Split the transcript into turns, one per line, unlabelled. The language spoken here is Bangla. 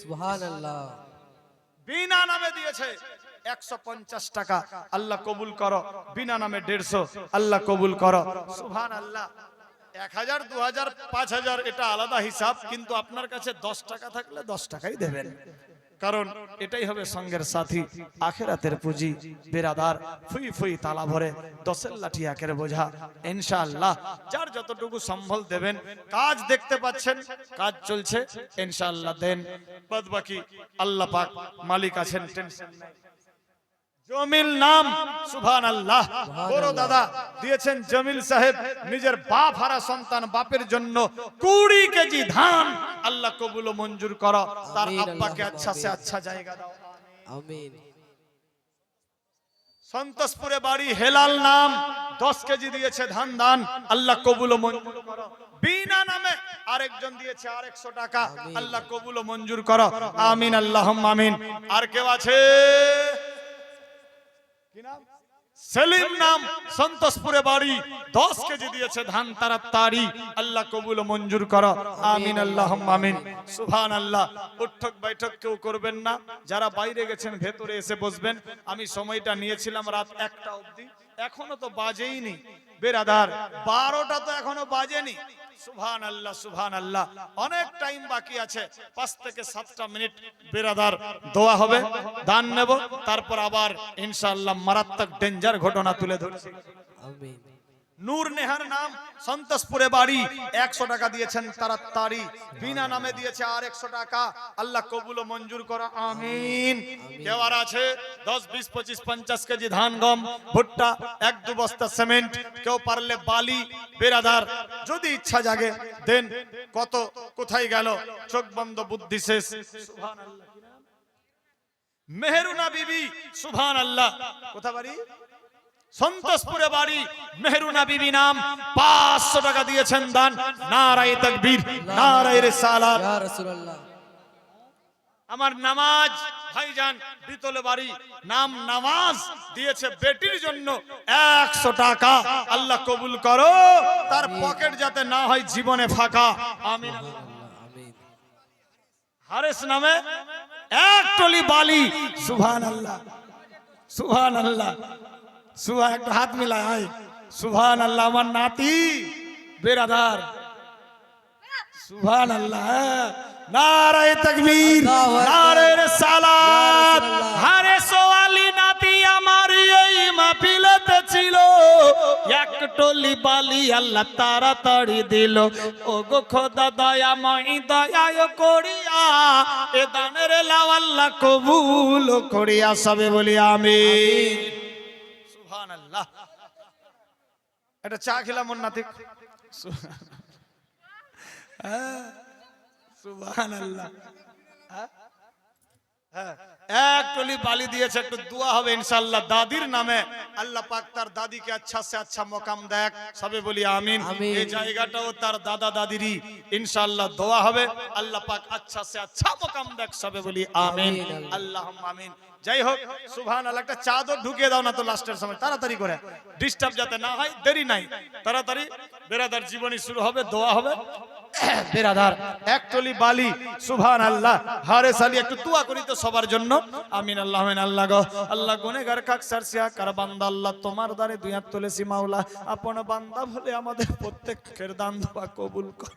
সুবহানাল্লাহ।
বিনা নামে দিয়েছে 150 টাকা, আল্লাহ কবুল করো। বিনা নামে 150, আল্লাহ কবুল করো। সুবহানাল্লাহ। 1000, 2000, 5000 এটা আলাদা হিসাব, কিন্তু আপনার কাছে 10 টাকা থাকলে 10 টাকাই দেবেন, কারণ এটাই হবে সঙ্গের সাথী, আখিরাতের পুঁজি। বেরাদার, ফুই ফুই তালা ভরে 10-এর লাঠি একের বোঝা। ইনশাআল্লাহ যার যতটুকু সম্বল দেবেন। কাজ দেখতে পাচ্ছেন, কাজ চলছে, ইনশাআল্লাহ দেন। বাদ বাকি আল্লাহ পাক মালিক আছেন, টেনশন নাই। জমিল নাম, সুবহানাল্লাহ। বড় দাদা দিয়েছেন জমিল সাহেব, নিজের বাপ হারা সন্তান, বাপের জন্য 20 কেজি ধান, আল্লাহ কবুল ও মঞ্জুর করো। তার আব্বাকে আচ্ছা সে আচ্ছা জায়গা দাও,
আমিন।
সন্তোষপুরে বাড়ি, হেলাল নাম, 10 কেজি দিয়েছে ধান দান, আল্লাহ কবুল ও মঞ্জুর করো। বিনা নামে আরেকজন দিয়েছে 100 টাকা, আল্লাহ কবুল ও মঞ্জুর করো। আমিন, আল্লাহুম্মা আমিন। আর কেউ আছে? কি নাম? সেলিম নাম, সন্তোষপুরে বাড়ি, 10 কেজি দিয়েছে ধান তাড়াতাড়ি, আল্লাহ কবুল ও মঞ্জুর করো। আমিন, আল্লাহুম্মা আমিন। সুবহানাল্লাহ। উঠক বৈঠক কেউ করবেন না, যারা বাইরে গেছেন ভেতরে এসে বসবেন। আমি সময়টা নিয়েছিলাম রাত 1টা অবধি, এখনো তো বাজেইনি বেরাদার, 12টা তো এখনো বাজেনি। সুবহানাল্লাহ, সুবহানাল্লাহ। অনেক টাইম বাকি আছে, 5 থেকে 7টা মিনিট বেরাদার দোয়া হবে, দান নেব, তারপর আবার ইনশাআল্লাহ মারাত্মক ডেঞ্জার ঘটনা তুলে ধরছি।
আমিন।
নূর নেহার নাম, সন্তোষপুরে বাড়ি, 100 টাকা দিয়েছেন তাড়াতাড়ি। বিনা নামে দিয়েছে আর 100 টাকা, আল্লাহ কবুল ও মঞ্জুর করো। আমিন। কেউ আর আছে? 10, 20, 25, 50 কেজি ধান, গম, ভুট্টা, 1-2 বস্তা সিমেন্ট, কেউ পারলে বালি। বেরাদার যদি ইচ্ছা জাগে দেন। কত কোথায় গেল? চোখ বন্ধ, বুদ্ধি শেষ। সুবহানাল্লাহ। মেহরুনা বিবি, সুবহানাল্লাহ। কোথা বাড়ি? সন্তোষপুরে বাড়ি, মেহরুনা বিবি নাম, 500 টাকা দিয়েছেন দান। নারায়ে তাকবীর, নারায়ে রিসালাত।
ইয়া রাসূলুল্লাহ।
আমার নামাজ ভাইজান, বিতলে বাড়ি, নাম নামাজ, দিয়েছে বেটির জন্য 100 টাকা, আল্লাহ কবুল করো। তার পকেট যাতে না হয় জীবনে ফাঁকা। আমিন।
আমিন।
হারেস নামে 1 টলি বালি। সুবহানাল্লাহ, সুবহানাল্লাহ। একটা হাত মিলায় আয়। সুবহানাল্লাহ। আমার নাতি বেরাদার, সুবহানাল্লাহ। নারায়ে তাকবীর, নারায়ে রিসালাত। হারে সোয়ালি নাতি আমার এই মাহফিলেতে ছিল, 1 টলি বালি আল্লাহ তাড়াতাড়ি দিল। ও গো খোদা দয়াময়, দয়া করিয়া এ দানের লাও আল্লাহ কবুল করিয়া। সবে বলি আমিন। সুবহানাল্লাহ। এটা চা খেলাম ওর নাতি। সুবহানাল্লাহ। 1 টলি বালি দিয়েছে, একটু দোয়া হবে ইনশাআল্লাহ দাদির নামে, আল্লাহ পাক তার দাদিকে আচ্ছা সে আচ্ছা মকাম দেখ। সবে বলি আমিন। এই জায়গাটাও তার দাদা দাদিরই, ইনশাআল্লাহ দোয়া হবে, আল্লাহ পাক আচ্ছা সে আচ্ছা মকাম দেখ। সবে বলি আমিন, আল্লাহুম্মা আমিন। যাই হোক, সুবহানাল্লাহ। একটা চাদর ঢুকিয়ে দাও না তো লাস্টের সময়, তাড়াতাড়ি করে, ডিস্টার্ব যাতে না হয়, দেরি নাই, তাড়াতাড়ি। বেরাদার জীবনী শুরু হবে, দোয়া হবে। বেরাদার 1 টলি বালি, সুবহানাল্লাহ। হারে সালি একটু দোয়া করি তো সবার জন্য। আমিন, আল্লাহ আমিন। আল্লাহ গো, আল্লাহ গুনাহগার কাক সারসিয়া কার বান্দা, আল্লাহ তোমার দ্বারে 2 হাত তুলেছি মাওলা, আপন বান্দা বলে আমাদের প্রত্যেকের দান দোয়া কবুল কর।